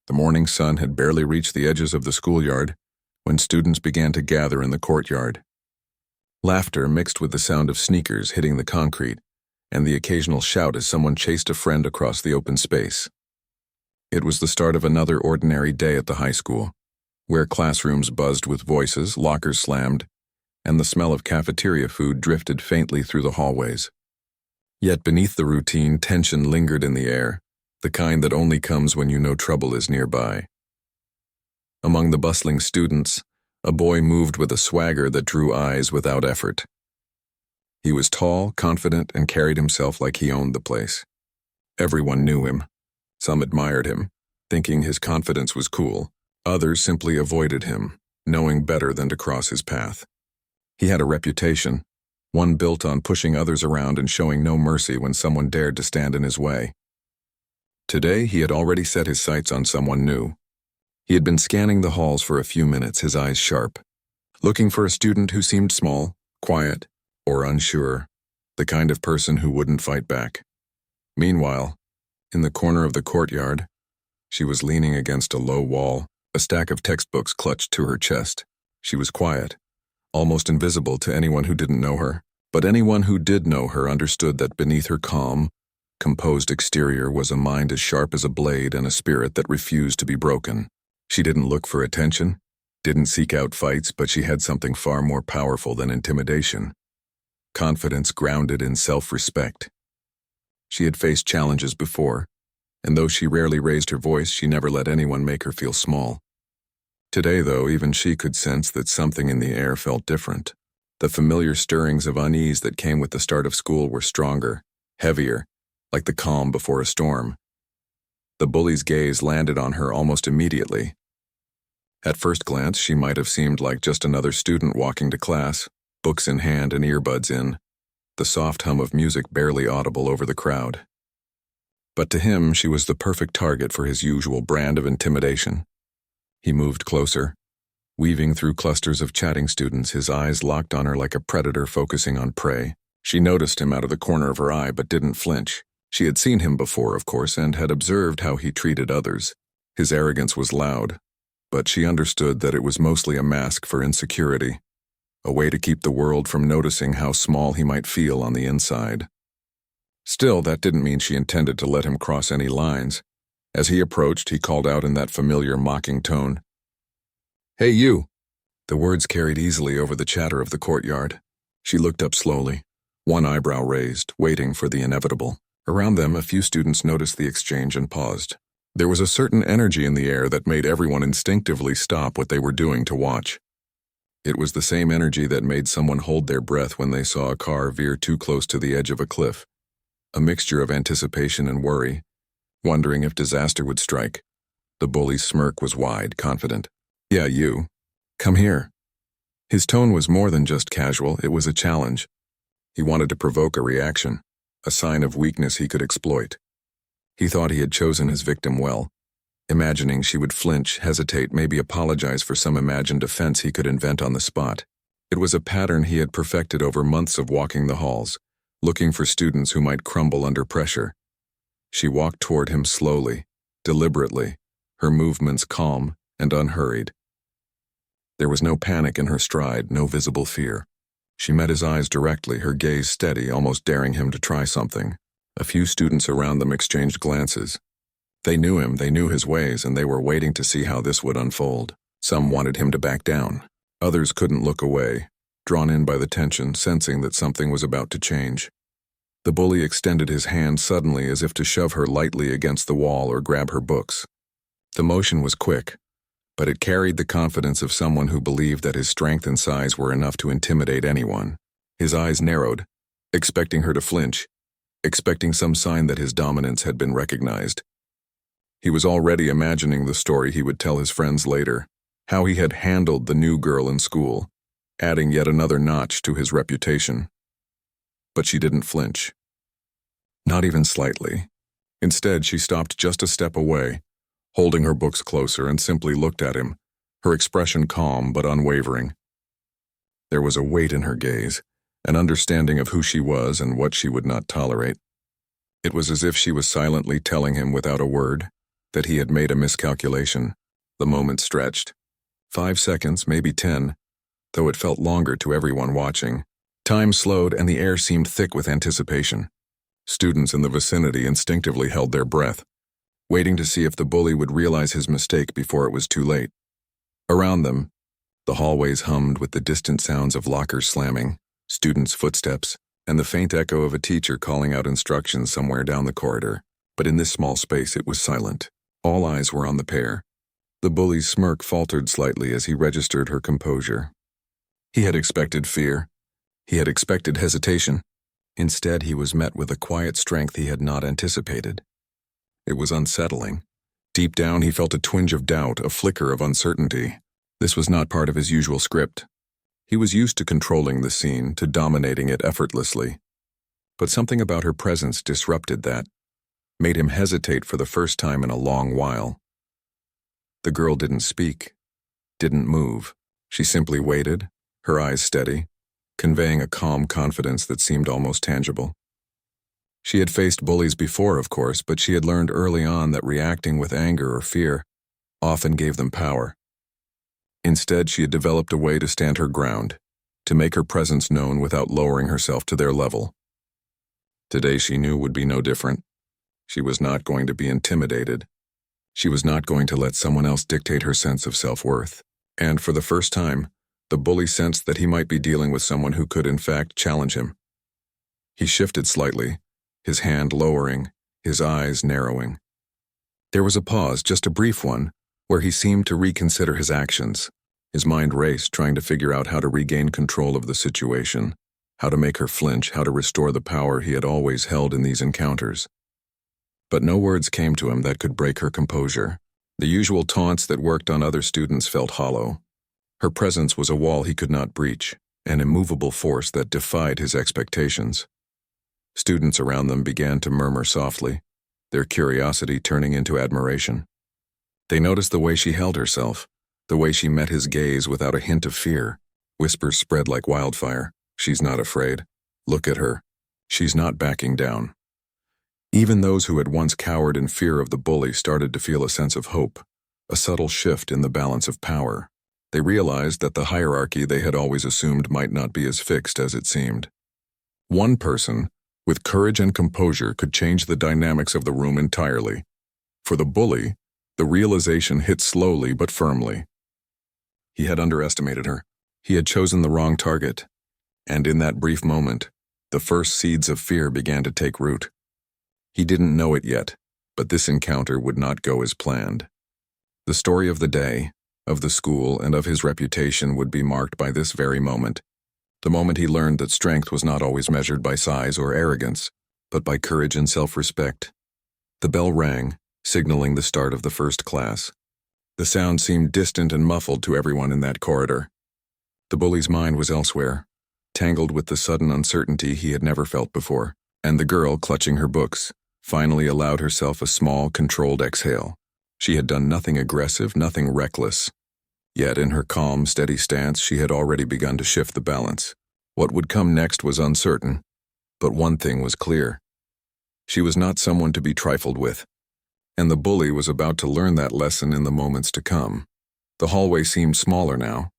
The morning sun had barely reached the edges of the schoolyard when students began to gather in the courtyard. Laughter mixed with the sound of sneakers hitting the concrete and the occasional shout as someone chased a friend across the open space. It was the start of another ordinary day at the high school, where classrooms buzzed with voices, lockers slammed, and the smell of cafeteria food drifted faintly through the hallways. Yet beneath the routine, tension lingered in the air, the kind that only comes when you know trouble is nearby. Among the bustling students, a boy moved with a swagger that drew eyes without effort. He was tall, confident, and carried himself like he owned the place. Everyone knew him. Some admired him, thinking his confidence was cool. Others simply avoided him, knowing better than to cross his path. He had a reputation, one built on pushing others around and showing no mercy when someone dared to stand in his way. Today, he had already set his sights on someone new. He had been scanning the halls for a few minutes, his eyes sharp, looking for a student who seemed small, quiet, or unsure, the kind of person who wouldn't fight back. Meanwhile, in the corner of the courtyard, she was leaning against a low wall, a stack of textbooks clutched to her chest. She was quiet, almost invisible to anyone who didn't know her, but anyone who did know her understood that beneath her calm, composed exterior was a mind as sharp as a blade and a spirit that refused to be broken. She didn't look for attention, didn't seek out fights, but she had something far more powerful than intimidation. Confidence grounded in self-respect. She had faced challenges before, and though she rarely raised her voice, she never let anyone make her feel small. Today, though, even she could sense that something in the air felt different. The familiar stirrings of unease that came with the start of school were stronger, heavier, like the calm before a storm. The bully's gaze landed on her almost immediately. At first glance, she might have seemed like just another student walking to class, books in hand and earbuds in, the soft hum of music barely audible over the crowd. But to him, she was the perfect target for his usual brand of intimidation. He moved closer, weaving through clusters of chatting students, his eyes locked on her like a predator focusing on prey. She noticed him out of the corner of her eye but didn't flinch. She had seen him before, of course, and had observed how he treated others. His arrogance was loud, but she understood that it was mostly a mask for insecurity, a way to keep the world from noticing how small he might feel on the inside. Still, that didn't mean she intended to let him cross any lines. As he approached, he called out in that familiar mocking tone, "Hey, you!" The words carried easily over the chatter of the courtyard. She looked up slowly, one eyebrow raised, waiting for the inevitable. Around them, a few students noticed the exchange and paused. There was a certain energy in the air that made everyone instinctively stop what they were doing to watch. It was the same energy that made someone hold their breath when they saw a car veer too close to the edge of a cliff. A mixture of anticipation and worry, wondering if disaster would strike. The bully's smirk was wide, confident. "Yeah, you. Come here." His tone was more than just casual, it was a challenge. He wanted to provoke a reaction, a sign of weakness he could exploit. He thought he had chosen his victim well, imagining she would flinch, hesitate, maybe apologize for some imagined offense he could invent on the spot. It was a pattern he had perfected over months of walking the halls, looking for students who might crumble under pressure. She walked toward him slowly, deliberately, her movements calm and unhurried. There was no panic in her stride, no visible fear. She met his eyes directly, her gaze steady, almost daring him to try something. A few students around them exchanged glances. They knew him, they knew his ways, and they were waiting to see how this would unfold. Some wanted him to back down. Others couldn't look away, drawn in by the tension, sensing that something was about to change. The bully extended his hand suddenly as if to shove her lightly against the wall or grab her books. The motion was quick, but it carried the confidence of someone who believed that his strength and size were enough to intimidate anyone. His eyes narrowed, expecting her to flinch, expecting some sign that his dominance had been recognized. He was already imagining the story he would tell his friends later, how he had handled the new girl in school, adding yet another notch to his reputation. But she didn't flinch. Not even slightly. Instead, she stopped just a step away, holding her books closer, and simply looked at him, her expression calm but unwavering. There was a weight in her gaze, an understanding of who she was and what she would not tolerate. It was as if she was silently telling him without a word, that he had made a miscalculation. The moment stretched. 5 seconds, maybe 10, though it felt longer to everyone watching. Time slowed and the air seemed thick with anticipation. Students in the vicinity instinctively held their breath, waiting to see if the bully would realize his mistake before it was too late. Around them, the hallways hummed with the distant sounds of lockers slamming, students' footsteps, and the faint echo of a teacher calling out instructions somewhere down the corridor. But in this small space it was silent. All eyes were on the pair. The bully's smirk faltered slightly as he registered her composure. He had expected fear. He had expected hesitation. Instead, he was met with a quiet strength he had not anticipated. It was unsettling. Deep down, he felt a twinge of doubt, a flicker of uncertainty. This was not part of his usual script. He was used to controlling the scene, to dominating it effortlessly. But something about her presence disrupted that, made him hesitate for the first time in a long while. The girl didn't speak, didn't move. She simply waited, her eyes steady, conveying a calm confidence that seemed almost tangible. She had faced bullies before, of course, but she had learned early on that reacting with anger or fear often gave them power. Instead, she had developed a way to stand her ground, to make her presence known without lowering herself to their level. Today she knew would be no different. She was not going to be intimidated. She was not going to let someone else dictate her sense of self-worth. And for the first time, the bully sensed that he might be dealing with someone who could in fact challenge him. He shifted slightly, his hand lowering, his eyes narrowing. There was a pause, just a brief one, where he seemed to reconsider his actions. His mind raced, trying to figure out how to regain control of the situation, how to make her flinch, how to restore the power he had always held in these encounters. But no words came to him that could break her composure. The usual taunts that worked on other students felt hollow. Her presence was a wall he could not breach, an immovable force that defied his expectations. Students around them began to murmur softly, their curiosity turning into admiration. They noticed the way she held herself, the way she met his gaze without a hint of fear. Whispers spread like wildfire. She's not afraid. Look at her. She's not backing down. Even those who had once cowered in fear of the bully started to feel a sense of hope, a subtle shift in the balance of power. They realized that the hierarchy they had always assumed might not be as fixed as it seemed. One person, with courage and composure, could change the dynamics of the room entirely. For the bully, the realization hit slowly but firmly. He had underestimated her. He had chosen the wrong target. And in that brief moment, the first seeds of fear began to take root. He didn't know it yet, but this encounter would not go as planned. The story of the day, of the school, and of his reputation would be marked by this very moment. The moment he learned that strength was not always measured by size or arrogance, but by courage and self-respect. The bell rang, signaling the start of the first class. The sound seemed distant and muffled to everyone in that corridor. The bully's mind was elsewhere, tangled with the sudden uncertainty he had never felt before, and the girl, clutching her books, finally allowed herself a small, controlled exhale. She had done nothing aggressive, nothing reckless. Yet in her calm, steady stance, she had already begun to shift the balance. What would come next was uncertain, but one thing was clear. She was not someone to be trifled with, and the bully was about to learn that lesson in the moments to come. The hallway seemed smaller now,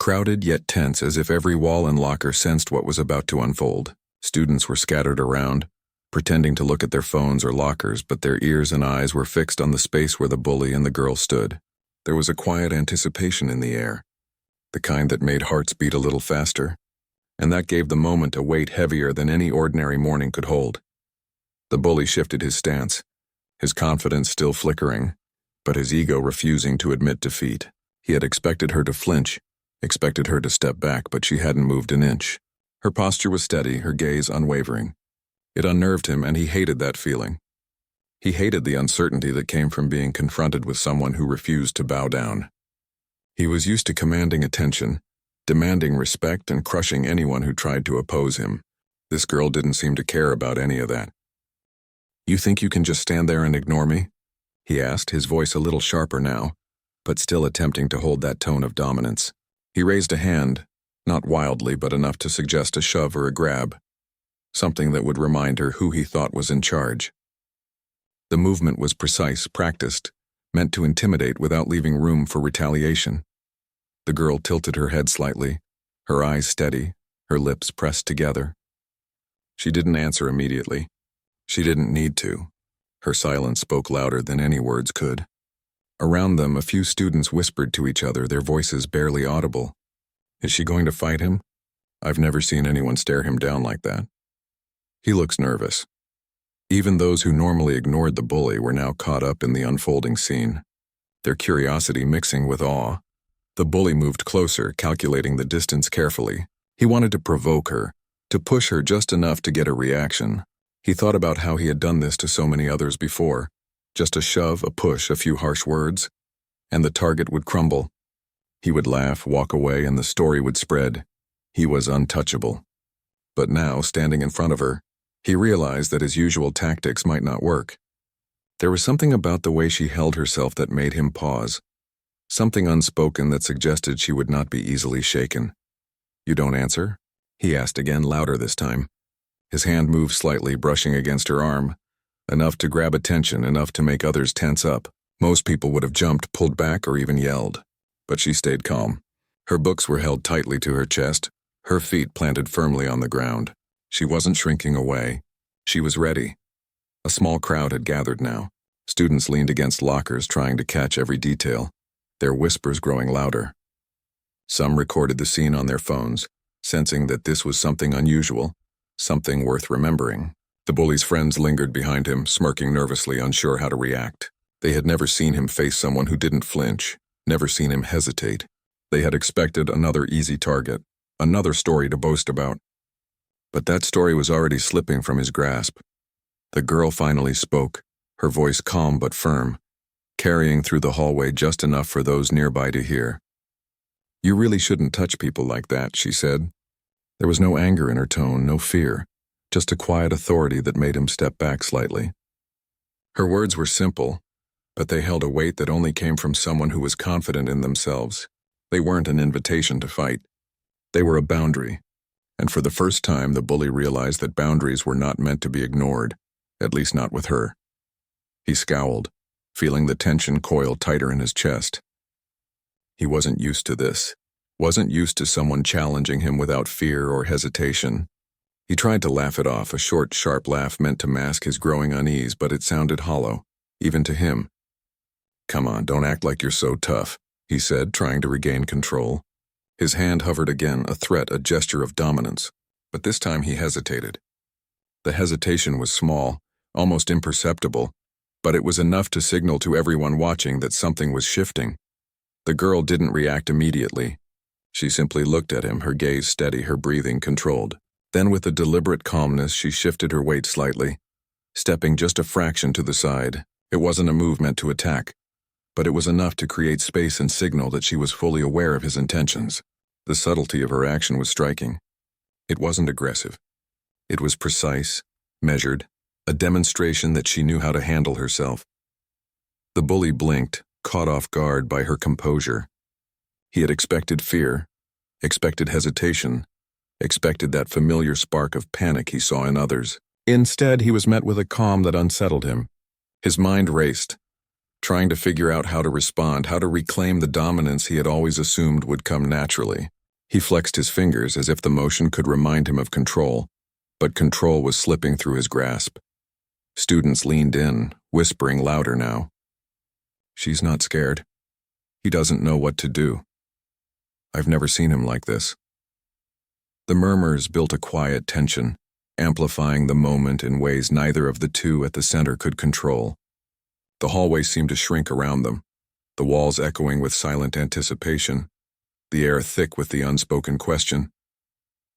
crowded yet tense, as if every wall and locker sensed what was about to unfold. Students were scattered around, pretending to look at their phones or lockers, but their ears and eyes were fixed on the space where the bully and the girl stood. There was a quiet anticipation in the air, the kind that made hearts beat a little faster, and that gave the moment a weight heavier than any ordinary morning could hold. The bully shifted his stance, his confidence still flickering, but his ego refusing to admit defeat. He had expected her to flinch, expected her to step back, but she hadn't moved an inch. Her posture was steady, her gaze unwavering. It unnerved him, and he hated that feeling. He hated the uncertainty that came from being confronted with someone who refused to bow down. He was used to commanding attention, demanding respect, and crushing anyone who tried to oppose him. This girl didn't seem to care about any of that. "You think you can just stand there and ignore me?" he asked, his voice a little sharper now, but still attempting to hold that tone of dominance. He raised a hand, not wildly, but enough to suggest a shove or a grab, something that would remind her who he thought was in charge. The movement was precise, practiced, meant to intimidate without leaving room for retaliation. The girl tilted her head slightly, her eyes steady, her lips pressed together. She didn't answer immediately. She didn't need to. Her silence spoke louder than any words could. Around them, a few students whispered to each other, their voices barely audible. Is she going to fight him? I've never seen anyone stare him down like that. He looks nervous. Even those who normally ignored the bully were now caught up in the unfolding scene, their curiosity mixing with awe. The bully moved closer, calculating the distance carefully. He wanted to provoke her, to push her just enough to get a reaction. He thought about how he had done this to so many others before. Just a shove, a push, a few harsh words, and the target would crumble. He would laugh, walk away, and the story would spread. He was untouchable. But now, standing in front of her, he realized that his usual tactics might not work. There was something about the way she held herself that made him pause. Something unspoken that suggested she would not be easily shaken. You don't answer? He asked again, louder this time. His hand moved slightly, brushing against her arm. Enough to grab attention, enough to make others tense up. Most people would have jumped, pulled back, or even yelled. But she stayed calm. Her books were held tightly to her chest, her feet planted firmly on the ground. She wasn't shrinking away. She was ready. A small crowd had gathered now. Students leaned against lockers, trying to catch every detail, their whispers growing louder. Some recorded the scene on their phones, sensing that this was something unusual, something worth remembering. The bully's friends lingered behind him, smirking nervously, unsure how to react. They had never seen him face someone who didn't flinch, never seen him hesitate. They had expected another easy target, another story to boast about. But that story was already slipping from his grasp. The girl finally spoke, her voice calm but firm, carrying through the hallway just enough for those nearby to hear. You really shouldn't touch people like that, she said. There was no anger in her tone, no fear, just a quiet authority that made him step back slightly. Her words were simple, but they held a weight that only came from someone who was confident in themselves. They weren't an invitation to fight. They were a boundary. And for the first time, the bully realized that boundaries were not meant to be ignored, at least not with her. He scowled, feeling the tension coil tighter in his chest. He wasn't used to this, wasn't used to someone challenging him without fear or hesitation. He tried to laugh it off, a short, sharp laugh meant to mask his growing unease, but it sounded hollow, even to him. Come on, don't act like you're so tough, he said, trying to regain control. His hand hovered again, a threat, a gesture of dominance. But this time he hesitated. The hesitation was small, almost imperceptible, but it was enough to signal to everyone watching that something was shifting. The girl didn't react immediately. She simply looked at him, her gaze steady, her breathing controlled. Then with a deliberate calmness, she shifted her weight slightly, stepping just a fraction to the side. It wasn't a move meant to attack, but it was enough to create space and signal that she was fully aware of his intentions. The subtlety of her action was striking. It wasn't aggressive. It was precise, measured, a demonstration that she knew how to handle herself. The bully blinked, caught off guard by her composure. He had expected fear, expected hesitation, expected that familiar spark of panic he saw in others. Instead, he was met with a calm that unsettled him. His mind raced, trying to figure out how to respond, how to reclaim the dominance he had always assumed would come naturally. He flexed his fingers as if the motion could remind him of control, but control was slipping through his grasp. Students leaned in, whispering louder now. She's not scared. He doesn't know what to do. I've never seen him like this. The murmurs built a quiet tension, amplifying the moment in ways neither of the two at the center could control. The hallway seemed to shrink around them, the walls echoing with silent anticipation, the air thick with the unspoken question.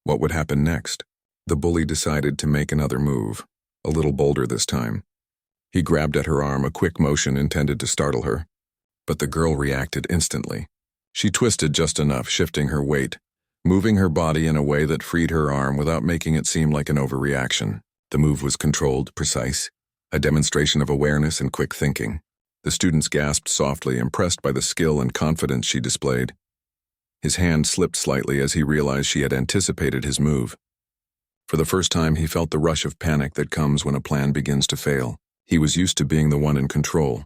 What would happen next? The bully decided to make another move, a little bolder this time. He grabbed at her arm, a quick motion intended to startle her. But the girl reacted instantly. She twisted just enough, shifting her weight, moving her body in a way that freed her arm without making it seem like an overreaction. The move was controlled, precise, a demonstration of awareness and quick thinking. The students gasped softly, impressed by the skill and confidence she displayed. His hand slipped slightly as he realized she had anticipated his move. For the first time, he felt the rush of panic that comes when a plan begins to fail. He was used to being the one in control,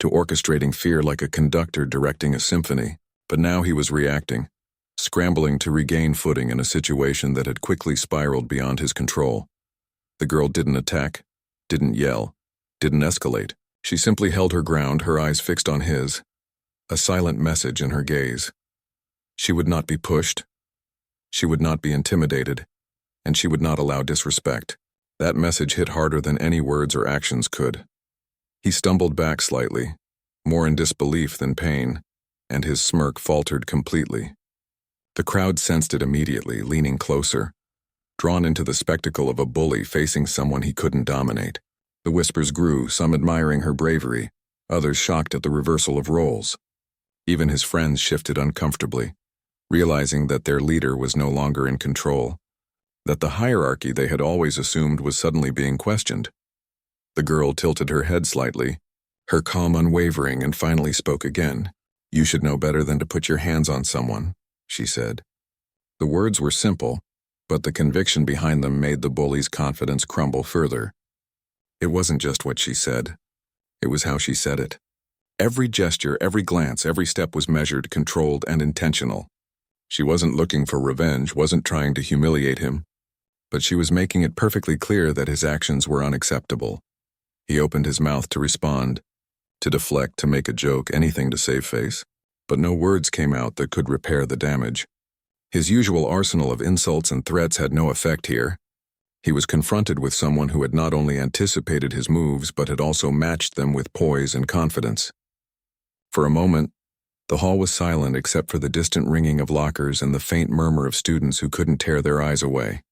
to orchestrating fear like a conductor directing a symphony. But now he was reacting, scrambling to regain footing in a situation that had quickly spiraled beyond his control. The girl didn't attack, didn't yell, didn't escalate. She simply held her ground, her eyes fixed on his, a silent message in her gaze. She would not be pushed, she would not be intimidated, and she would not allow disrespect. That message hit harder than any words or actions could. He stumbled back slightly, more in disbelief than pain, and his smirk faltered completely. The crowd sensed it immediately, leaning closer, drawn into the spectacle of a bully facing someone he couldn't dominate. The whispers grew, some admiring her bravery, others shocked at the reversal of roles. Even his friends shifted uncomfortably, realizing that their leader was no longer in control, that the hierarchy they had always assumed was suddenly being questioned. The girl tilted her head slightly, her calm unwavering, and finally spoke again. "You should know better than to put your hands on someone," she said. The words were simple, but the conviction behind them made the bully's confidence crumble further. It wasn't just what she said, it was how she said it. Every gesture, every glance, every step was measured, controlled, and intentional. She wasn't looking for revenge, wasn't trying to humiliate him, but she was making it perfectly clear that his actions were unacceptable. He opened his mouth to respond, to deflect, to make a joke, anything to save face, but no words came out that could repair the damage. His usual arsenal of insults and threats had no effect here. He was confronted with someone who had not only anticipated his moves but had also matched them with poise and confidence. For a moment, the hall was silent except for the distant ringing of lockers and the faint murmur of students who couldn't tear their eyes away.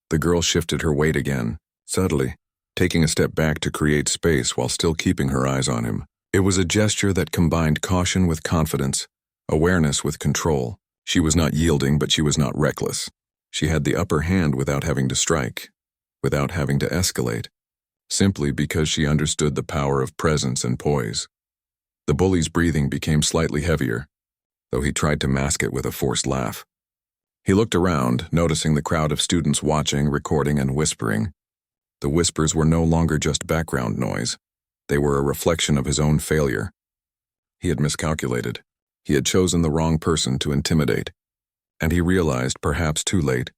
The girl shifted her weight again, subtly, taking a step back to create space while still keeping her eyes on him. It was a gesture that combined caution with confidence, awareness with control. She was not yielding, but she was not reckless. She had the upper hand without having to strike, without having to escalate, simply because she understood the power of presence and poise. The bully's breathing became slightly heavier, though he tried to mask it with a forced laugh. He looked around, noticing the crowd of students watching, recording, and whispering. The whispers were no longer just background noise. They were a reflection of his own failure. He had miscalculated. He had chosen the wrong person to intimidate. And he realized, perhaps too late,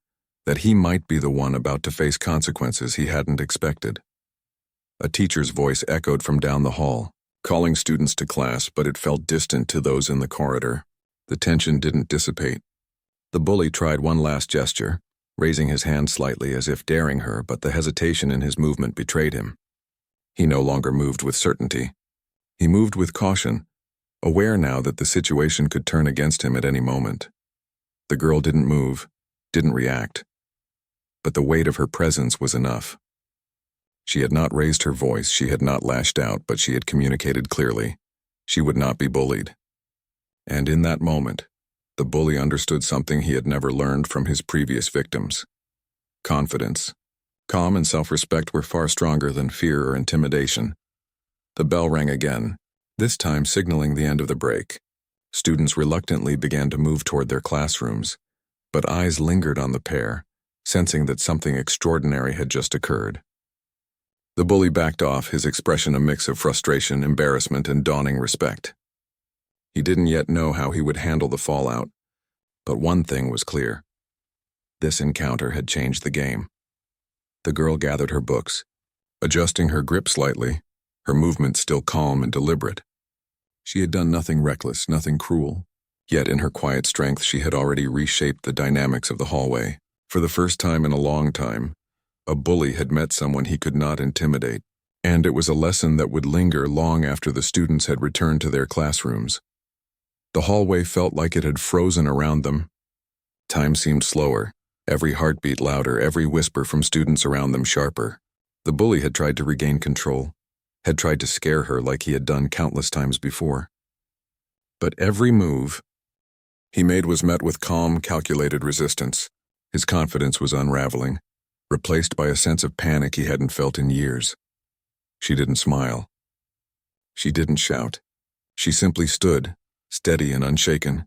that he might be the one about to face consequences he hadn't expected. A teacher's voice echoed from down the hall, calling students to class, but it felt distant to those in the corridor. The tension didn't dissipate. The bully tried one last gesture, raising his hand slightly as if daring her, but the hesitation in his movement betrayed him. He no longer moved with certainty. He moved with caution, aware now that the situation could turn against him at any moment. The girl didn't move, didn't react, but the weight of her presence was enough. She had not raised her voice, she had not lashed out, but she had communicated clearly. She would not be bullied. And in that moment, the bully understood something he had never learned from his previous victims. Confidence. Calm and self-respect were far stronger than fear or intimidation. The bell rang again, this time signaling the end of the break. Students reluctantly began to move toward their classrooms, but eyes lingered on the pair, sensing that something extraordinary had just occurred. The bully backed off, his expression a mix of frustration, embarrassment, and dawning respect. He didn't yet know how he would handle the fallout, but one thing was clear. This encounter had changed the game. The girl gathered her books, adjusting her grip slightly, her movement still calm and deliberate. She had done nothing reckless, nothing cruel, yet in her quiet strength she had already reshaped the dynamics of the hallway. For the first time in a long time, a bully had met someone he could not intimidate, and it was a lesson that would linger long after the students had returned to their classrooms. The hallway felt like it had frozen around them. Time seemed slower, every heartbeat louder, every whisper from students around them sharper. The bully had tried to regain control, had tried to scare her like he had done countless times before. But every move he made was met with calm, calculated resistance. His confidence was unraveling, replaced by a sense of panic he hadn't felt in years. She didn't smile. She didn't shout. She simply stood, steady and unshaken,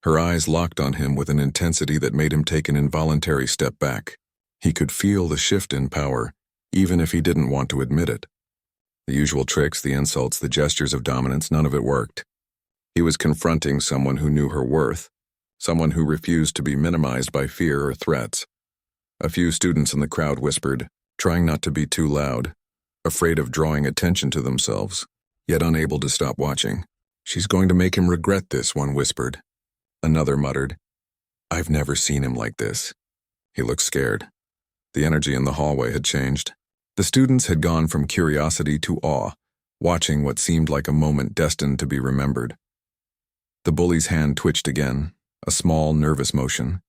her eyes locked on him with an intensity that made him take an involuntary step back. He could feel the shift in power, even if he didn't want to admit it. The usual tricks, the insults, the gestures of dominance, none of it worked. He was confronting someone who knew her worth, someone who refused to be minimized by fear or threats. A few students in the crowd whispered, trying not to be too loud, afraid of drawing attention to themselves, yet unable to stop watching. "She's going to make him regret this," one whispered. Another muttered, "I've never seen him like this." He looked scared. The energy in the hallway had changed. The students had gone from curiosity to awe, watching what seemed like a moment destined to be remembered. The bully's hand twitched again, a small, nervous motion.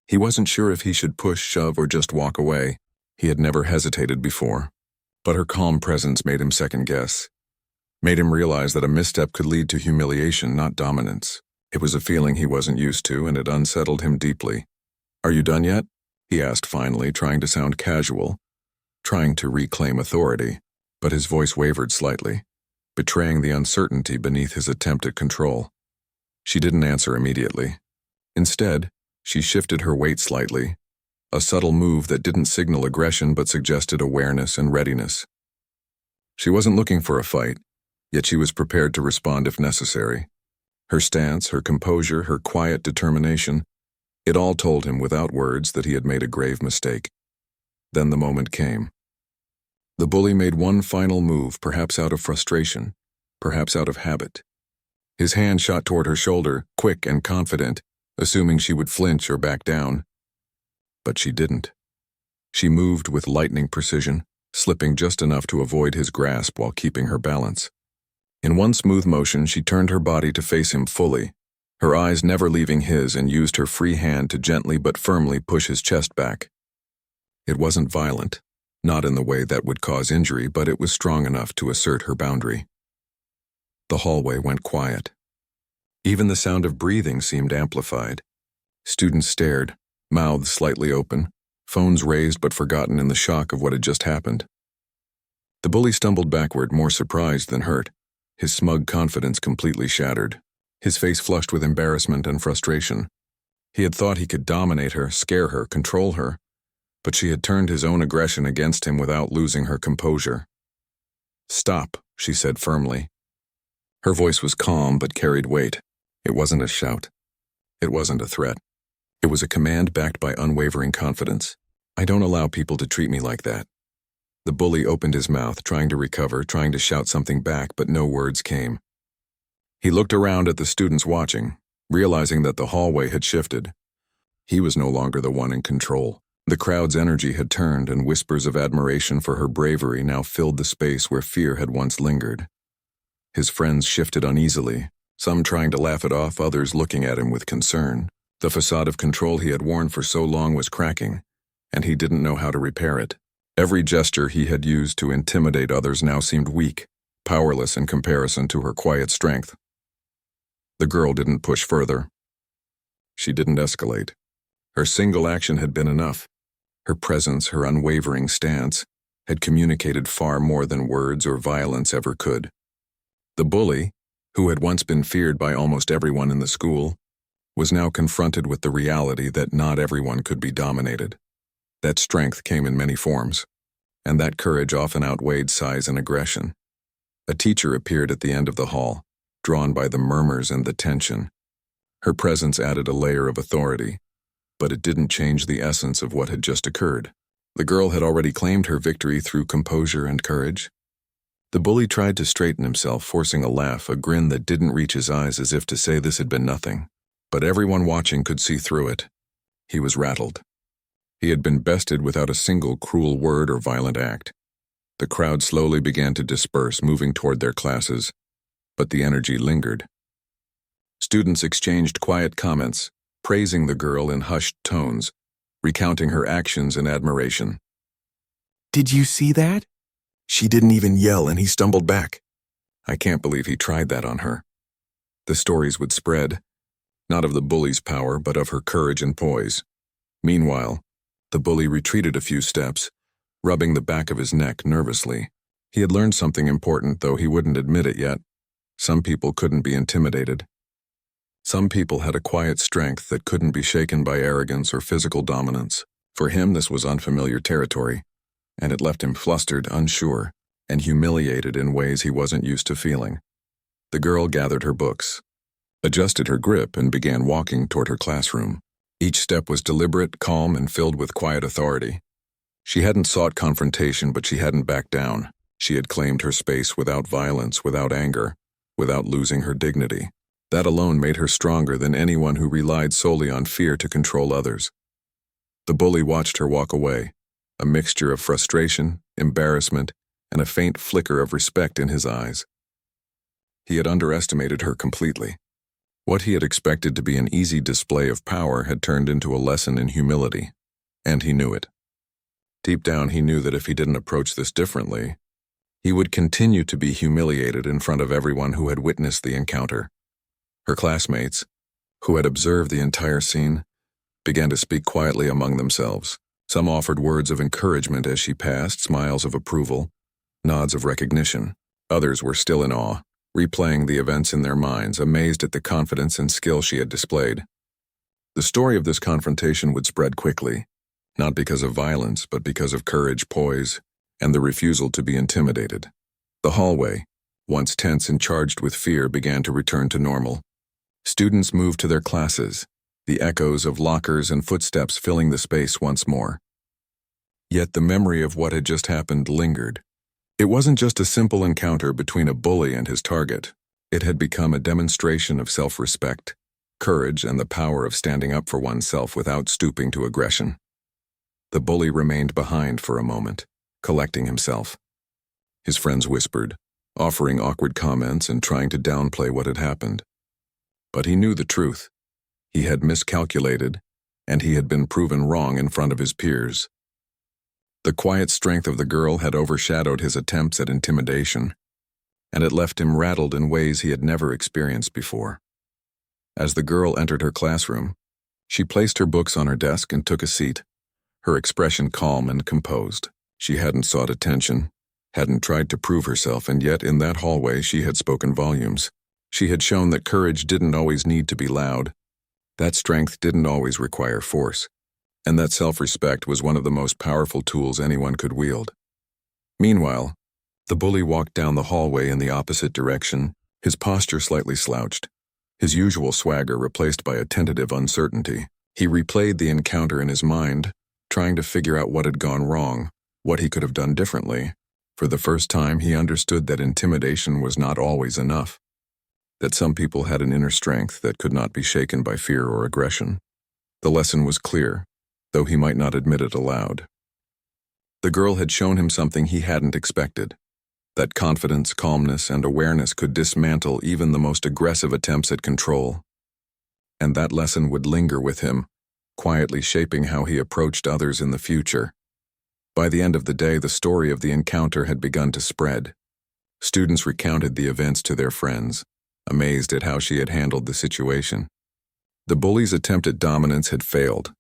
He wasn't sure if he should push, shove, or just walk away. He had never hesitated before. But her calm presence made him second-guess, made him realize that a misstep could lead to humiliation, not dominance. It was a feeling he wasn't used to, and it unsettled him deeply. "Are you done yet?" he asked finally, trying to sound casual, trying to reclaim authority, but his voice wavered slightly, betraying the uncertainty beneath his attempt at control. She didn't answer immediately. Instead, she shifted her weight slightly, a subtle move that didn't signal aggression but suggested awareness and readiness. She wasn't looking for a fight, yet she was prepared to respond if necessary. Her stance, her composure, her quiet determination, it all told him without words that he had made a grave mistake. Then the moment came. The bully made one final move, perhaps out of frustration, perhaps out of habit. His hand shot toward her shoulder, quick and confident, assuming she would flinch or back down. But she didn't. She moved with lightning precision, slipping just enough to avoid his grasp while keeping her balance. In one smooth motion, she turned her body to face him fully, her eyes never leaving his, and used her free hand to gently but firmly push his chest back. It wasn't violent, not in the way that would cause injury, but it was strong enough to assert her boundary. The hallway went quiet. Even the sound of breathing seemed amplified. Students stared, mouths slightly open, phones raised but forgotten in the shock of what had just happened. The bully stumbled backward, more surprised than hurt, his smug confidence completely shattered, his face flushed with embarrassment and frustration. He had thought he could dominate her, scare her, control her, but she had turned his own aggression against him without losing her composure. "Stop," she said firmly. Her voice was calm but carried weight. It wasn't a shout. It wasn't a threat. It was a command backed by unwavering confidence. "I don't allow people to treat me like that." The bully opened his mouth, trying to recover, trying to shout something back, but no words came. He looked around at the students watching, realizing that the hallway had shifted. He was no longer the one in control. The crowd's energy had turned, and whispers of admiration for her bravery now filled the space where fear had once lingered. His friends shifted uneasily, some trying to laugh it off, others looking at him with concern. The facade of control he had worn for so long was cracking, and he didn't know how to repair it. Every gesture he had used to intimidate others now seemed weak, powerless in comparison to her quiet strength. The girl didn't push further. She didn't escalate. Her single action had been enough. Her presence, her unwavering stance, had communicated far more than words or violence ever could. The bully, who had once been feared by almost everyone in the school, was now confronted with the reality that not everyone could be dominated. That strength came in many forms, and that courage often outweighed size and aggression. A teacher appeared at the end of the hall, drawn by the murmurs and the tension. Her presence added a layer of authority, but it didn't change the essence of what had just occurred. The girl had already claimed her victory through composure and courage. The bully tried to straighten himself, forcing a laugh, a grin that didn't reach his eyes, as if to say this had been nothing. But everyone watching could see through it. He was rattled. He had been bested without a single cruel word or violent act. The crowd slowly began to disperse, moving toward their classes, but the energy lingered. Students exchanged quiet comments, praising the girl in hushed tones, recounting her actions in admiration. "Did you see that? She didn't even yell and he stumbled back. I can't believe he tried that on her." The stories would spread, not of the bully's power, but of her courage and poise. Meanwhile, the bully retreated a few steps, rubbing the back of his neck nervously. He had learned something important, though he wouldn't admit it yet. Some people couldn't be intimidated. Some people had a quiet strength that couldn't be shaken by arrogance or physical dominance. For him, this was unfamiliar territory, and it left him flustered, unsure. and humiliated in ways he wasn't used to feeling. The girl gathered her books, adjusted her grip, and began walking toward her classroom. Each step was deliberate, calm, and filled with quiet authority. She hadn't sought confrontation, but she hadn't backed down. She had claimed her space without violence, without anger, without losing her dignity. That alone made her stronger than anyone who relied solely on fear to control others. The bully watched her walk away, a mixture of frustration, embarrassment, and a faint flicker of respect in his eyes. He had underestimated her completely. What he had expected to be an easy display of power had turned into a lesson in humility, and he knew it. Deep down, he knew that if he didn't approach this differently, he would continue to be humiliated in front of everyone who had witnessed the encounter. Her classmates, who had observed the entire scene, began to speak quietly among themselves. Some offered words of encouragement as she passed, smiles of approval, nods of recognition. Others were still in awe, replaying the events in their minds, amazed at the confidence and skill she had displayed. The story of this confrontation would spread quickly, not because of violence, but because of courage, poise, and the refusal to be intimidated. The hallway, once tense and charged with fear, began to return to normal. Students moved to their classes, the echoes of lockers and footsteps filling the space once more. Yet the memory of what had just happened lingered. It wasn't just a simple encounter between a bully and his target. It had become a demonstration of self-respect, courage, and the power of standing up for oneself without stooping to aggression. The bully remained behind for a moment, collecting himself. His friends whispered, offering awkward comments and trying to downplay what had happened. But he knew the truth. He had miscalculated, and he had been proven wrong in front of his peers. The quiet strength of the girl had overshadowed his attempts at intimidation, and it left him rattled in ways he had never experienced before. As the girl entered her classroom, she placed her books on her desk and took a seat, her expression calm and composed. She hadn't sought attention, hadn't tried to prove herself, and yet in that hallway she had spoken volumes. She had shown that courage didn't always need to be loud, that strength didn't always require force, and that self-respect was one of the most powerful tools anyone could wield. Meanwhile, the bully walked down the hallway in the opposite direction, his posture slightly slouched, his usual swagger replaced by a tentative uncertainty. He replayed the encounter in his mind, trying to figure out what had gone wrong, what he could have done differently. For the first time, he understood that intimidation was not always enough, that some people had an inner strength that could not be shaken by fear or aggression. The lesson was clear, though he might not admit it aloud. The girl had shown him something he hadn't expected, that confidence, calmness, and awareness could dismantle even the most aggressive attempts at control. And that lesson would linger with him, quietly shaping how he approached others in the future. By the end of the day, the story of the encounter had begun to spread. Students recounted the events to their friends, amazed at how she had handled the situation. The bully's attempt at dominance had failed,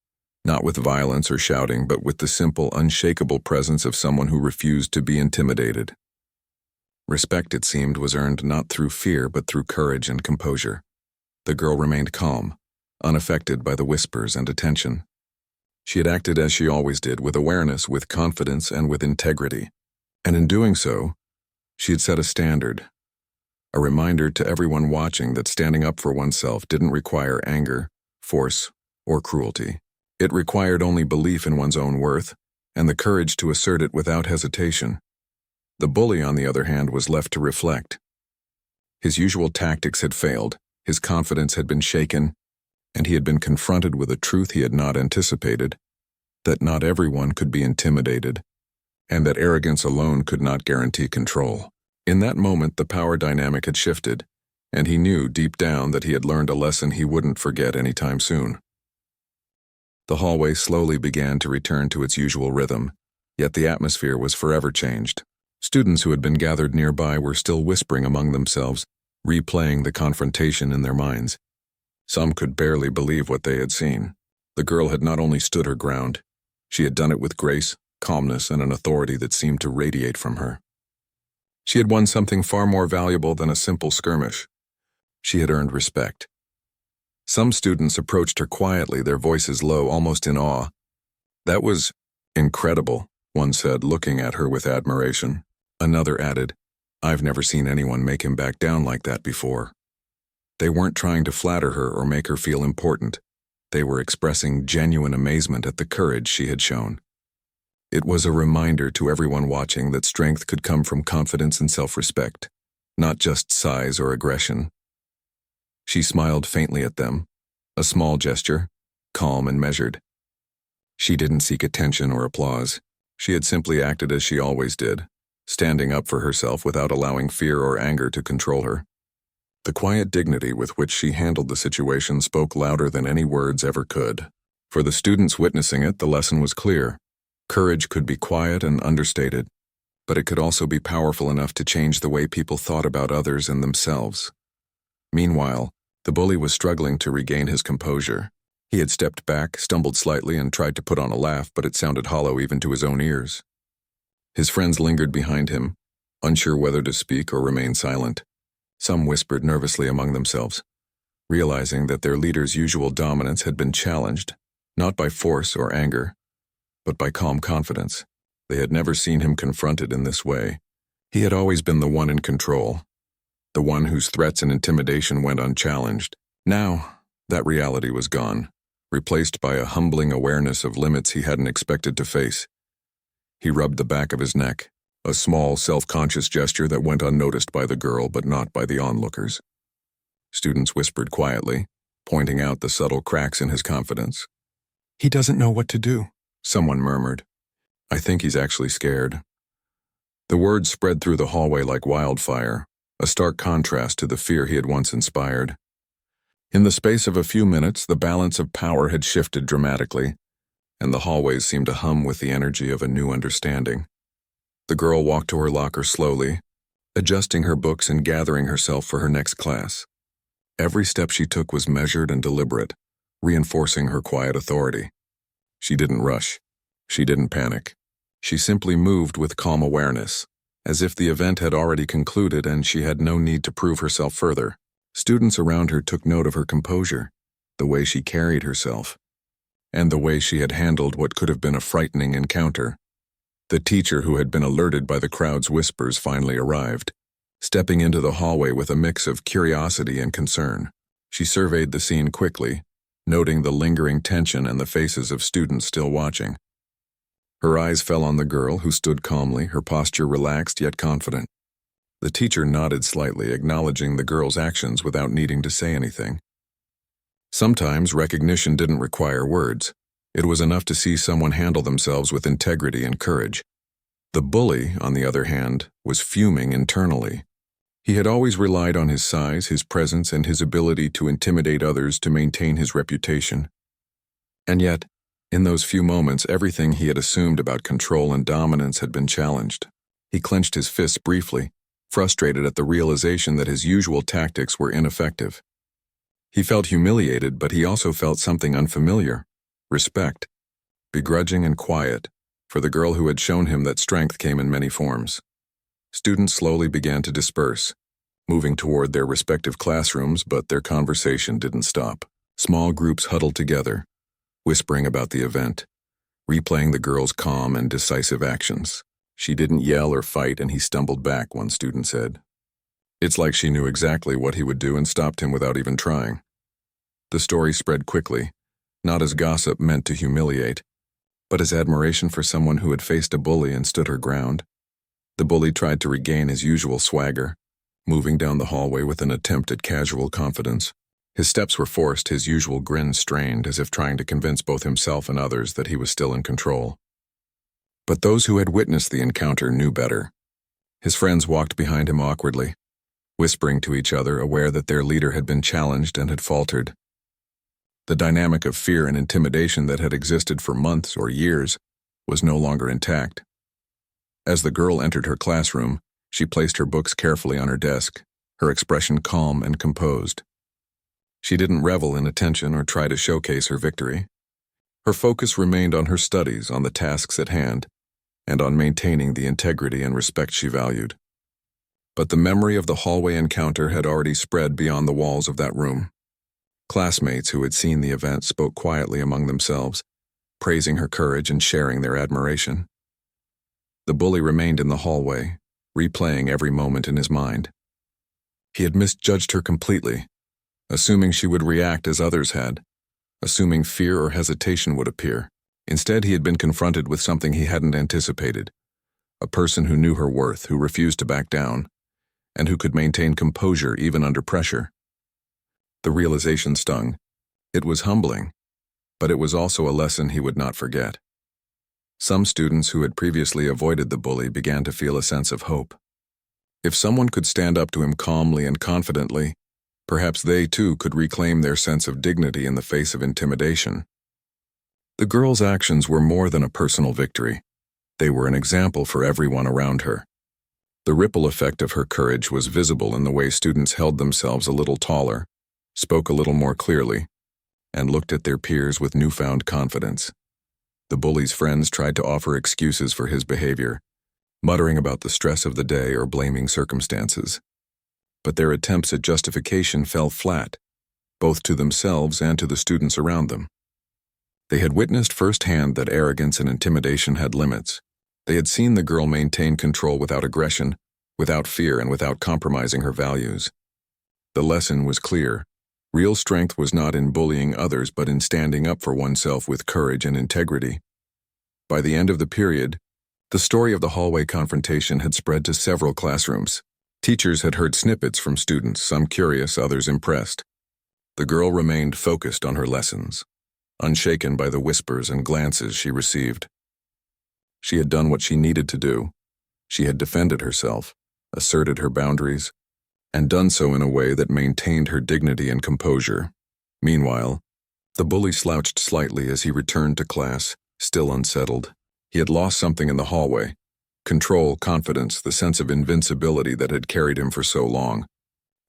not with violence or shouting, but with the simple, unshakable presence of someone who refused to be intimidated. Respect, it seemed, was earned not through fear, but through courage and composure. The girl remained calm, unaffected by the whispers and attention. She had acted as she always did, with awareness, with confidence, and with integrity. And in doing so, she had set a standard, a reminder to everyone watching that standing up for oneself didn't require anger, force, or cruelty. It required only belief in one's own worth and the courage to assert it without hesitation. The bully, on the other hand, was left to reflect. His usual tactics had failed, his confidence had been shaken, and he had been confronted with a truth he had not anticipated, that not everyone could be intimidated, and that arrogance alone could not guarantee control. In that moment, the power dynamic had shifted, and he knew deep down that he had learned a lesson he wouldn't forget anytime soon. The hallway slowly began to return to its usual rhythm, yet the atmosphere was forever changed. Students who had been gathered nearby were still whispering among themselves, replaying the confrontation in their minds. Some could barely believe what they had seen. The girl had not only stood her ground, she had done it with grace, calmness, and an authority that seemed to radiate from her. She had won something far more valuable than a simple skirmish. She had earned respect. Some students approached her quietly, their voices low, almost in awe. "That was incredible," one said, looking at her with admiration. Another added, "I've never seen anyone make him back down like that before." They weren't trying to flatter her or make her feel important. They were expressing genuine amazement at the courage she had shown. It was a reminder to everyone watching that strength could come from confidence and self-respect, not just size or aggression. She smiled faintly at them, a small gesture, calm and measured. She didn't seek attention or applause. She had simply acted as she always did, standing up for herself without allowing fear or anger to control her. The quiet dignity with which she handled the situation spoke louder than any words ever could. For the students witnessing it, the lesson was clear. Courage could be quiet and understated, but it could also be powerful enough to change the way people thought about others and themselves. Meanwhile, the bully was struggling to regain his composure. He had stepped back, stumbled slightly, and tried to put on a laugh, but it sounded hollow even to his own ears. His friends lingered behind him, unsure whether to speak or remain silent. Some whispered nervously among themselves, realizing that their leader's usual dominance had been challenged, not by force or anger, but by calm confidence. They had never seen him confronted in this way. He had always been the one in control, the one whose threats and intimidation went unchallenged. Now, that reality was gone, replaced by a humbling awareness of limits he hadn't expected to face. He rubbed the back of his neck, a small, self-conscious gesture that went unnoticed by the girl but not by the onlookers. Students whispered quietly, pointing out the subtle cracks in his confidence. "He doesn't know what to do," someone murmured. "I think he's actually scared." The words spread through the hallway like wildfire, a stark contrast to the fear he had once inspired. In the space of a few minutes, the balance of power had shifted dramatically, and the hallways seemed to hum with the energy of a new understanding. The girl walked to her locker slowly, adjusting her books and gathering herself for her next class. Every step she took was measured and deliberate, reinforcing her quiet authority. She didn't rush. She didn't panic. She simply moved with calm awareness, as if the event had already concluded and she had no need to prove herself further. Students around her took note of her composure, the way she carried herself, and the way she had handled what could have been a frightening encounter. The teacher who had been alerted by the crowd's whispers finally arrived, stepping into the hallway with a mix of curiosity and concern. She surveyed the scene quickly, noting the lingering tension and the faces of students still watching. Her eyes fell on the girl, who stood calmly, her posture relaxed yet confident. The teacher nodded slightly, acknowledging the girl's actions without needing to say anything. Sometimes recognition didn't require words. It was enough to see someone handle themselves with integrity and courage. The bully, on the other hand, was fuming internally. He had always relied on his size, his presence, and his ability to intimidate others to maintain his reputation. And yet, in those few moments, everything he had assumed about control and dominance had been challenged. He clenched his fists briefly, frustrated at the realization that his usual tactics were ineffective. He felt humiliated, but he also felt something unfamiliar. Respect, begrudging and quiet, for the girl who had shown him that strength came in many forms. Students slowly began to disperse, moving toward their respective classrooms, but their conversation didn't stop. Small groups huddled together, whispering about the event, replaying the girl's calm and decisive actions. "She didn't yell or fight, and he stumbled back," one student said. "It's like she knew exactly what he would do and stopped him without even trying." The story spread quickly, not as gossip meant to humiliate, but as admiration for someone who had faced a bully and stood her ground. The bully tried to regain his usual swagger, moving down the hallway with an attempt at casual confidence. His steps were forced, his usual grin strained, as if trying to convince both himself and others that he was still in control. But those who had witnessed the encounter knew better. His friends walked behind him awkwardly, whispering to each other, aware that their leader had been challenged and had faltered. The dynamic of fear and intimidation that had existed for months or years was no longer intact. As the girl entered her classroom, she placed her books carefully on her desk, her expression calm and composed. She didn't revel in attention or try to showcase her victory. Her focus remained on her studies, on the tasks at hand, and on maintaining the integrity and respect she valued. But the memory of the hallway encounter had already spread beyond the walls of that room. Classmates who had seen the event spoke quietly among themselves, praising her courage and sharing their admiration. The bully remained in the hallway, replaying every moment in his mind. He had misjudged her completely, assuming she would react as others had, assuming fear or hesitation would appear. Instead, he had been confronted with something he hadn't anticipated, a person who knew her worth, who refused to back down, and who could maintain composure even under pressure. The realization stung. It was humbling, but it was also a lesson he would not forget. Some students who had previously avoided the bully began to feel a sense of hope. If someone could stand up to him calmly and confidently, perhaps they too could reclaim their sense of dignity in the face of intimidation. The girl's actions were more than a personal victory. They were an example for everyone around her. The ripple effect of her courage was visible in the way students held themselves a little taller, spoke a little more clearly, and looked at their peers with newfound confidence. The bully's friends tried to offer excuses for his behavior, muttering about the stress of the day or blaming circumstances. But their attempts at justification fell flat, both to themselves and to the students around them. They had witnessed firsthand that arrogance and intimidation had limits. They had seen the girl maintain control without aggression, without fear, and without compromising her values. The lesson was clear. Real strength was not in bullying others, but in standing up for oneself with courage and integrity. By the end of the period, the story of the hallway confrontation had spread to several classrooms. Teachers had heard snippets from students, some curious, others impressed. The girl remained focused on her lessons, unshaken by the whispers and glances she received. She had done what she needed to do. She had defended herself, asserted her boundaries, and done so in a way that maintained her dignity and composure. Meanwhile, the bully slouched slightly as he returned to class, still unsettled. He had lost something in the hallway: control, confidence, the sense of invincibility that had carried him for so long.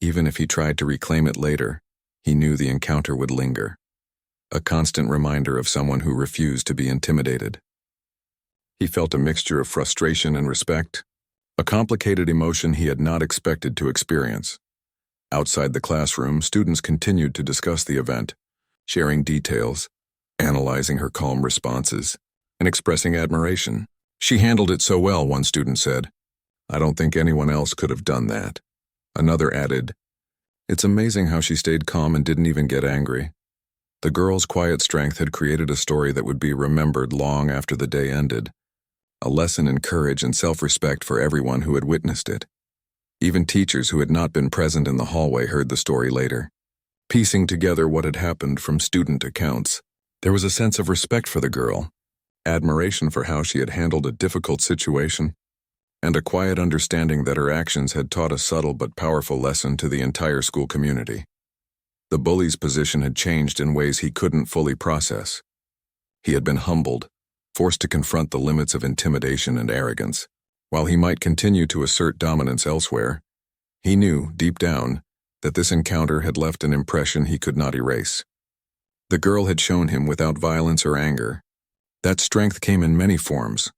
Even if he tried to reclaim it later, he knew the encounter would linger, a constant reminder of someone who refused to be intimidated. He felt a mixture of frustration and respect, a complicated emotion he had not expected to experience. Outside the classroom, students continued to discuss the event, sharing details, analyzing her calm responses, and expressing admiration. "She handled it so well," one student said. "I don't think anyone else could have done that." Another added, "It's amazing how she stayed calm and didn't even get angry." The girl's quiet strength had created a story that would be remembered long after the day ended, a lesson in courage and self-respect for everyone who had witnessed it. Even teachers who had not been present in the hallway heard the story later, piecing together what had happened from student accounts. There was a sense of respect for the girl, admiration for how she had handled a difficult situation, and a quiet understanding that her actions had taught a subtle but powerful lesson to the entire school community. The bully's position had changed in ways he couldn't fully process. He had been humbled, forced to confront the limits of intimidation and arrogance. While he might continue to assert dominance elsewhere, he knew, deep down, that this encounter had left an impression he could not erase. The girl had shown him, without violence or anger, that strength came in many forms,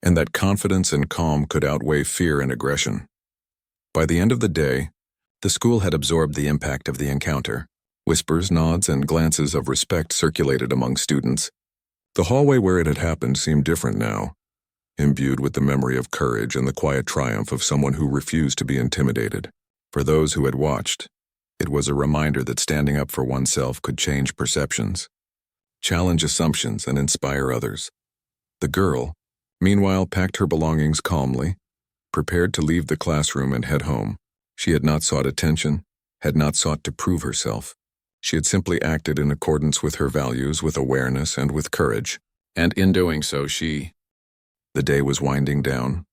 and that confidence and calm could outweigh fear and aggression. By the end of the day, the school had absorbed the impact of the encounter. Whispers, nods, and glances of respect circulated among students. The hallway where it had happened seemed different now, imbued with the memory of courage and the quiet triumph of someone who refused to be intimidated. For those who had watched, it was a reminder that standing up for oneself could change perceptions, challenge assumptions, and inspire others. The girl, meanwhile, packed her belongings calmly, prepared to leave the classroom and head home. She had not sought attention, had not sought to prove herself. She had simply acted in accordance with her values, with awareness and with courage. And in doing so, The day was winding down,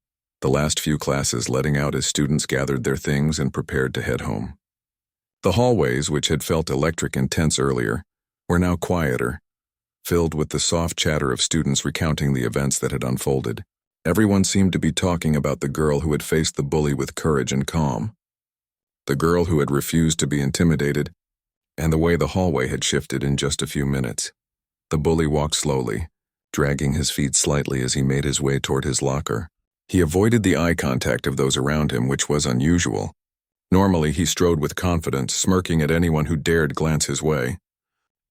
the last few classes letting out as students gathered their things and prepared to head home. The hallways, which had felt electric and tense earlier, were now quieter, filled with the soft chatter of students recounting the events that had unfolded. Everyone seemed to be talking about the girl who had faced the bully with courage and calm, the girl who had refused to be intimidated, and the way the hallway had shifted in just a few minutes. The bully walked slowly, dragging his feet slightly as he made his way toward his locker. He avoided the eye contact of those around him, which was unusual. Normally, he strode with confidence, smirking at anyone who dared glance his way.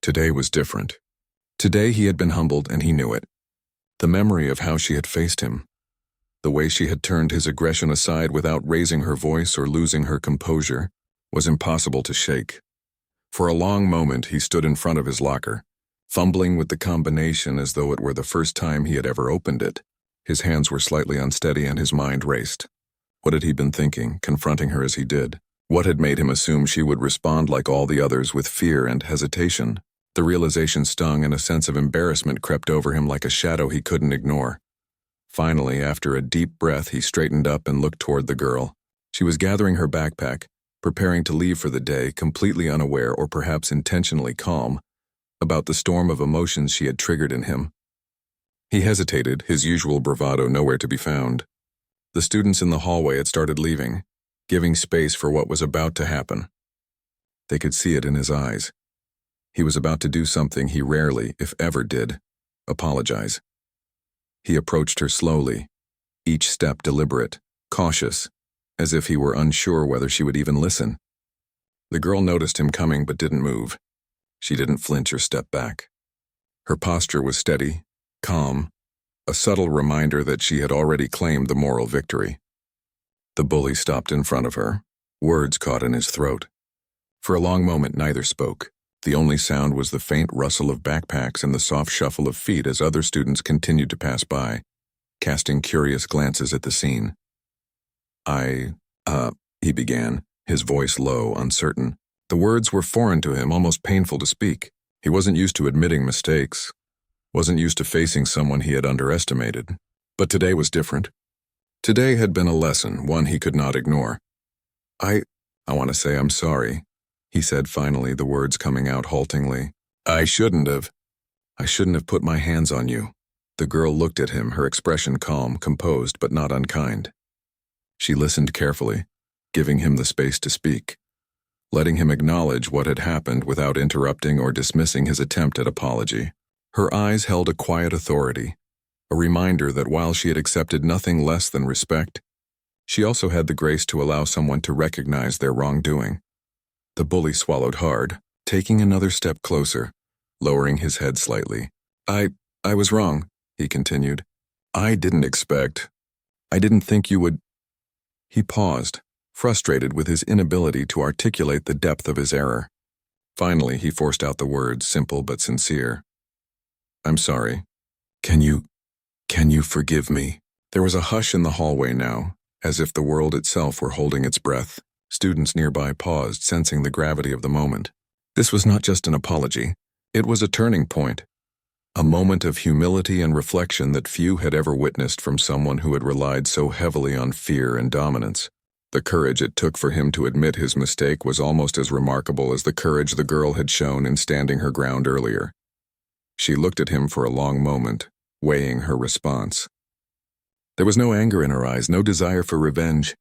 Today was different. Today he had been humbled, and he knew it. The memory of how she had faced him, The way she had turned his aggression aside without raising her voice or losing her composure was impossible to shake. For a long moment, he stood in front of his locker, fumbling with the combination as though it were the first time he had ever opened it. His hands were slightly unsteady and his mind raced. What had he been thinking, confronting her as he did? What had made him assume she would respond like all the others with fear and hesitation? The realization stung and a sense of embarrassment crept over him like a shadow he couldn't ignore. Finally, after a deep breath, he straightened up and looked toward the girl. She was gathering her backpack, preparing to leave for the day, completely unaware or perhaps intentionally calm about the storm of emotions she had triggered in him. He hesitated, his usual bravado nowhere to be found. The students in the hallway had started leaving, giving space for what was about to happen. They could see it in his eyes. He was about to do something he rarely, if ever, did: apologize. He approached her slowly, each step deliberate, cautious, as if he were unsure whether she would even listen. The girl noticed him coming but didn't move. She didn't flinch or step back. Her posture was steady, calm, a subtle reminder that she had already claimed the moral victory. The bully stopped in front of her, words caught in his throat. For a long moment, neither spoke. The only sound was the faint rustle of backpacks and the soft shuffle of feet as other students continued to pass by, casting curious glances at the scene. He began, his voice low, uncertain. The words were foreign to him, almost painful to speak. He wasn't used to admitting mistakes, wasn't used to facing someone he had underestimated. But today was different. Today had been a lesson, one he could not ignore. I want to say I'm sorry, he said finally, the words coming out haltingly. I shouldn't have put my hands on you. The girl looked at him, her expression calm, composed, but not unkind. She listened carefully, giving him the space to speak, letting him acknowledge what had happened without interrupting or dismissing his attempt at apology. Her eyes held a quiet authority, a reminder that while she had accepted nothing less than respect, she also had the grace to allow someone to recognize their wrongdoing. The bully swallowed hard, taking another step closer, lowering his head slightly. I was wrong, he continued. I didn't think you would. He paused, frustrated with his inability to articulate the depth of his error. Finally, he forced out the words, simple but sincere. I'm sorry. Can you forgive me? There was a hush in the hallway now, as if the world itself were holding its breath. Students nearby paused, sensing the gravity of the moment. This was not just an apology. It was a turning point. A moment of humility and reflection that few had ever witnessed from someone who had relied so heavily on fear and dominance. The courage it took for him to admit his mistake was almost as remarkable as the courage the girl had shown in standing her ground earlier. She looked at him for a long moment, weighing her response. There was no anger in her eyes, no desire for revenge.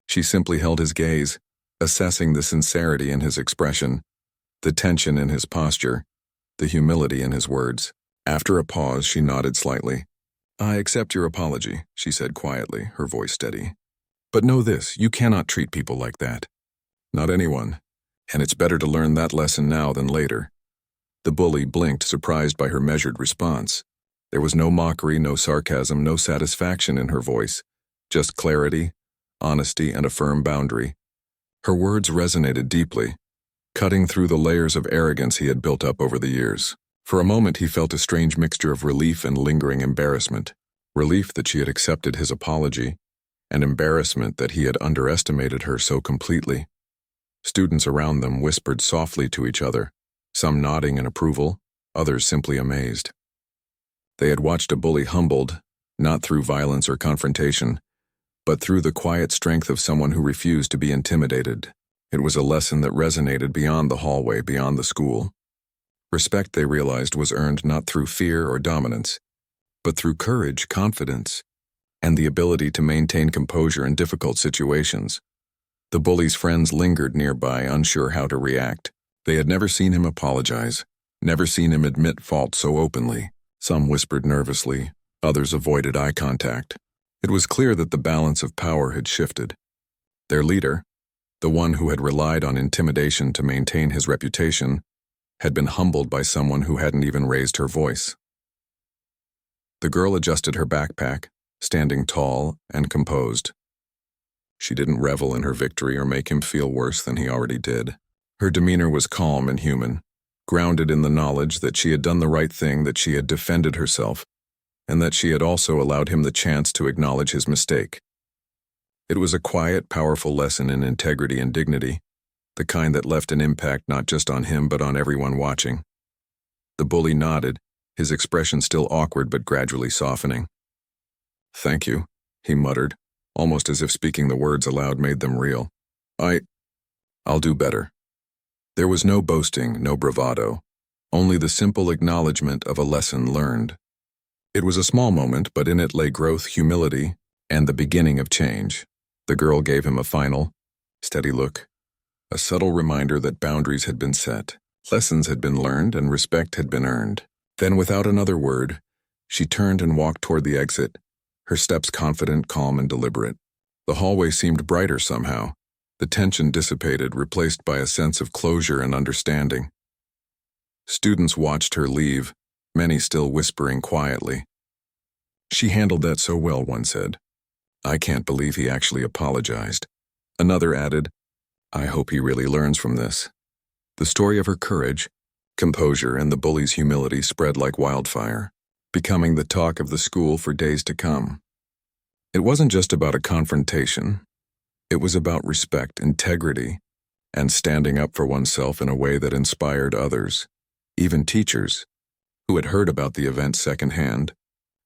She simply held his gaze, assessing the sincerity in his expression, the tension in his posture, the humility in his words. After a pause, she nodded slightly. I accept your apology, she said quietly, her voice steady. But know this, you cannot treat people like that. Not anyone. And it's better to learn that lesson now than later. The bully blinked, surprised by her measured response. There was no mockery, no sarcasm, no satisfaction in her voice, just clarity, honesty, and a firm boundary. Her words resonated deeply, cutting through the layers of arrogance he had built up over the years. For a moment he felt a strange mixture of relief and lingering embarrassment. Relief that she had accepted his apology, and embarrassment that he had underestimated her so completely. Students around them whispered softly to each other, some nodding in approval, others simply amazed. They had watched a bully humbled, not through violence or confrontation, but through the quiet strength of someone who refused to be intimidated. It was a lesson that resonated beyond the hallway, beyond the school. Respect, they realized, was earned not through fear or dominance, but through courage, confidence, and the ability to maintain composure in difficult situations. The bully's friends lingered nearby, unsure how to react. They had never seen him apologize, never seen him admit fault so openly. Some whispered nervously, others avoided eye contact. It was clear that the balance of power had shifted. Their leader, the one who had relied on intimidation to maintain his reputation, had been humbled by someone who hadn't even raised her voice. The girl adjusted her backpack, standing tall and composed. She didn't revel in her victory or make him feel worse than he already did. Her demeanor was calm and human, grounded in the knowledge that she had done the right thing, that she had defended herself, and that she had also allowed him the chance to acknowledge his mistake. It was a quiet, powerful lesson in integrity and dignity, the kind that left an impact not just on him but on everyone watching. The bully nodded, his expression still awkward but gradually softening. "Thank you," he muttered, almost as if speaking the words aloud made them real. I'll do better." There was no boasting, no bravado, only the simple acknowledgement of a lesson learned. It was a small moment, but in it lay growth, humility, and the beginning of change. The girl gave him a final, steady look, a subtle reminder that boundaries had been set, lessons had been learned, and respect had been earned. Then, without another word, she turned and walked toward the exit, her steps confident, calm, and deliberate. The hallway seemed brighter somehow, the tension dissipated, replaced by a sense of closure and understanding. Students watched her leave, many still whispering quietly. "She handled that so well," one said. "I can't believe he actually apologized." Another added, "I hope he really learns from this." The story of her courage, composure, and the bully's humility spread like wildfire, becoming the talk of the school for days to come. It wasn't just about a confrontation. It was about respect, integrity, and standing up for oneself in a way that inspired others. Even teachers, who had heard about the event secondhand,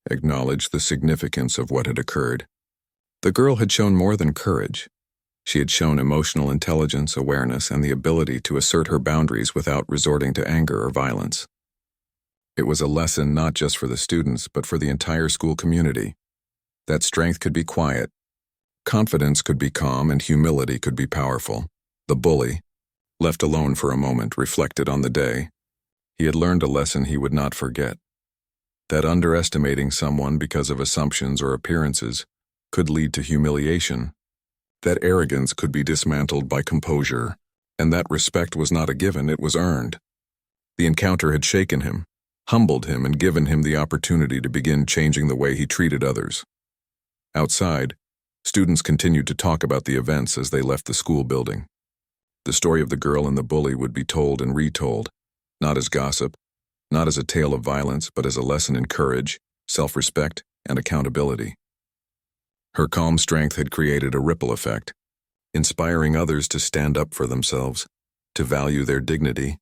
acknowledged the significance of what had occurred. The girl had shown more than courage. She had shown emotional intelligence, awareness, and the ability to assert her boundaries without resorting to anger or violence. It was a lesson not just for the students, but for the entire school community. That strength could be quiet, confidence could be calm, and humility could be powerful. The bully, left alone for a moment, reflected on the day. He had learned a lesson he would not forget. That underestimating someone because of assumptions or appearances could lead to humiliation. That arrogance could be dismantled by composure, and that respect was not a given, it was earned. The encounter had shaken him, humbled him, and given him the opportunity to begin changing the way he treated others. Outside, students continued to talk about the events as they left the school building. The story of the girl and the bully would be told and retold, not as gossip, not as a tale of violence, but as a lesson in courage, self-respect, and accountability. Her calm strength had created a ripple effect, inspiring others to stand up for themselves, to value their dignity,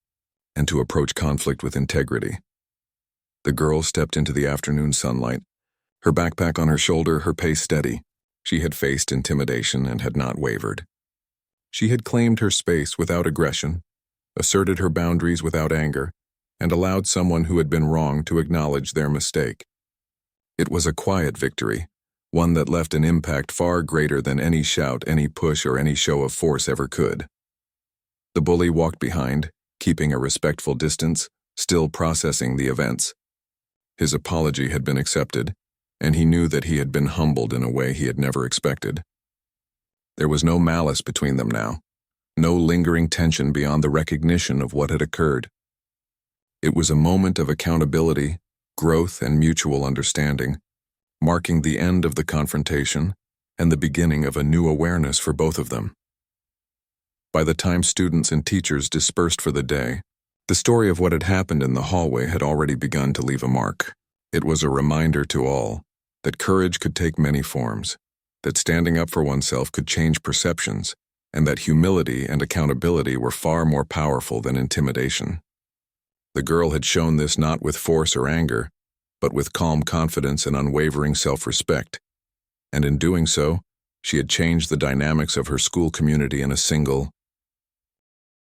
and to approach conflict with integrity. The girl stepped into the afternoon sunlight, her backpack on her shoulder, her pace steady. She had faced intimidation and had not wavered. She had claimed her space without aggression, asserted her boundaries without anger, and allowed someone who had been wrong to acknowledge their mistake. It was a quiet victory, one that left an impact far greater than any shout, any push, or any show of force ever could. The bully walked behind, keeping a respectful distance, still processing the events. His apology had been accepted, and he knew that he had been humbled in a way he had never expected. There was no malice between them now, no lingering tension beyond the recognition of what had occurred. It was a moment of accountability, growth, and mutual understanding, marking the end of the confrontation and the beginning of a new awareness for both of them. By the time students and teachers dispersed for the day, the story of what had happened in the hallway had already begun to leave a mark. It was a reminder to all that courage could take many forms, that standing up for oneself could change perceptions, and that humility and accountability were far more powerful than intimidation. The girl had shown this not with force or anger, but with calm confidence and unwavering self-respect, and in doing so, she had changed the dynamics of her school community in a single,